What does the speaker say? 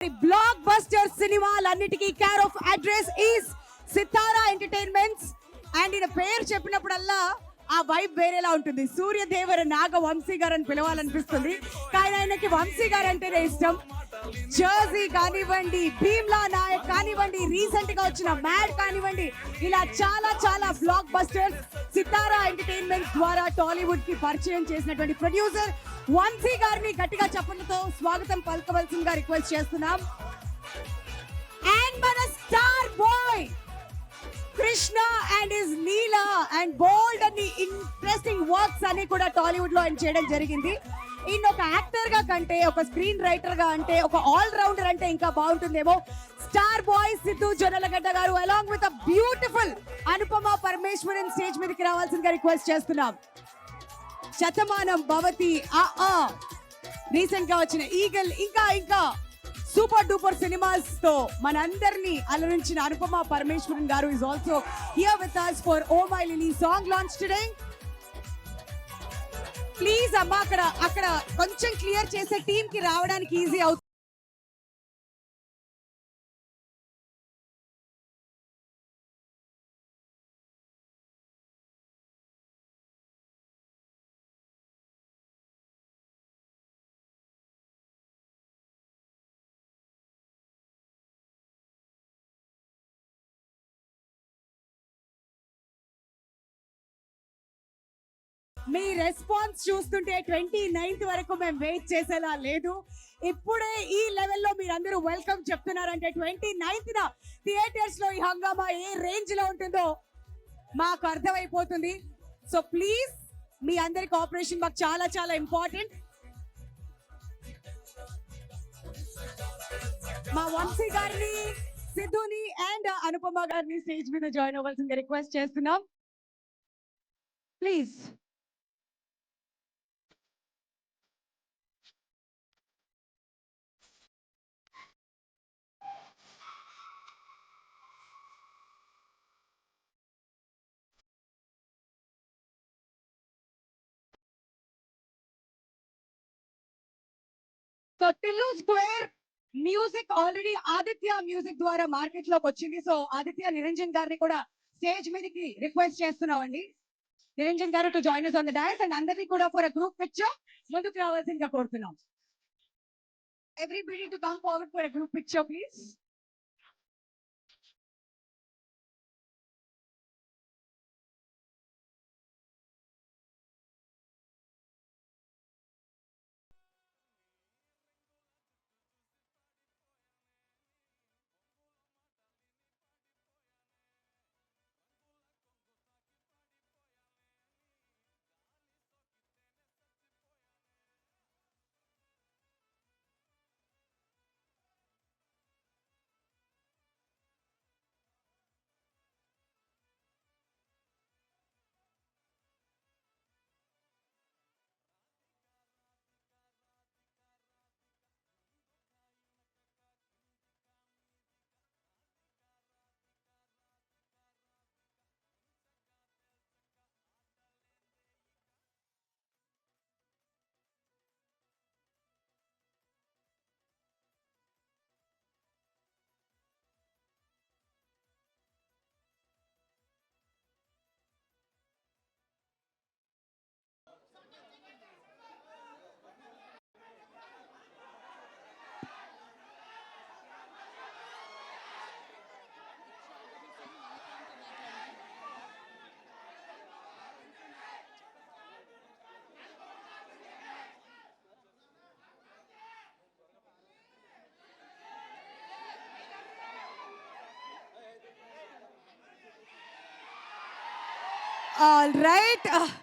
Block buster సినిమాలన్నిటికీ care of address is Sithara entertainments. And ఈయన పేరు చెప్పినప్పుడల్లా ఆ వైబ్ వేరేలా ఉంటుంది. సూర్యదేవర నాగ వంశీ గారు అని పిలవాలనిపిస్తుంది, కానీ ఆయనకి వంశీ గారు అంటేనే ఇష్టం. జర్సీ కానివ్వండి, భీమ్లా నాయక్ కానివ్వండి, రీసెంట్ గా వచ్చిన మ్యాడ్ కానివ్వండి, ఇలా చాలా చాలా బ్లాక్ బస్టర్స్ సితారా ఎంటర్టైన్మెంట్ ద్వారా టాలీవుడ్ కి పరిచయం చేసినటువంటి ప్రొడ్యూసర్ వంశీ గారిని గట్టిగా చప్పట్లతో స్వాగతం పలకవలసిందిగా రిక్వెస్ట్ చేస్తున్నాం. అండ్ మన star boy Krishna and his Leela and bold and interesting works అన్ని కూడా టాలీవుడ్ లో ఆయన చేయడం జరిగింది. ఈయన ఒక యాక్టర్ గా కంటే, ఒక స్క్రీన్ రైటర్ గా అంటే, ఒక ఆల్ రౌండర్ అంటే ఇంకా బాగుంటుందేమో. స్టార్ బాయ్ సిద్ధు జొన్నలగడ్డ గారు along with a beautiful Anupama Parameswaran stage మీదకి రావాల్సిందిగా రిక్వెస్ట్ చేస్తున్నాం. శతమానం భవతి, రీసెంట్ గా వచ్చిన ఈగల్, ఇంకా ఇంకా సూపర్ డూపర్ సినిమాస్ తో మనందరినీ అలరించిన అనుపమ పరమేశ్వరన్ గారు is also here with us for Oh My Lily song launch today. Please అమ్మా, అక్కడ కొంచెం క్లియర్ చేసే టీమ్ కి రావడానికి ఈజీ అవుతుంది. మీ రెస్పాన్స్ చూస్తుంటే 29th వరకు మేము వెయిట్ చేసేలా లేదు. ఇప్పుడే ఈ లెవెల్లో మీరందరూ వెల్కమ్ చెప్తున్నారంటే 29th థియేటర్స్ లో ఈ హంగామా ఏ రేంజ్ లో ఉంటుందో మాకు అర్థమైపోతుంది. సో ప్లీజ్ మీ అందరి కోఆపరేషన్ మాకు చాలా చాలా ఇంపార్టెంట్. మా వంశీ గారిని, సిద్ధుని అండ్ అనుపమ గారిని స్టేజ్ మీద జాయిన్ అవ్వాల్సిందిగా రిక్వెస్ట్ చేస్తున్నాం. Please. So Tillu square music already Aditya music ద్వారా మార్కెట్ లోకి వచ్చింది. సో ఆదిత్య నిరంజన్ గారిని కూడా స్టేజ్ మీదకి రిక్వెస్ట్ చేస్తున్నామండి. నిరంజన్ గారు to join us on the dais and అందరినీ కూడా ఫర్ a group picture ముందుకు రావాల్సిందిగా కోరుతున్నాం. Everybody to come forward for a group picture please. All right.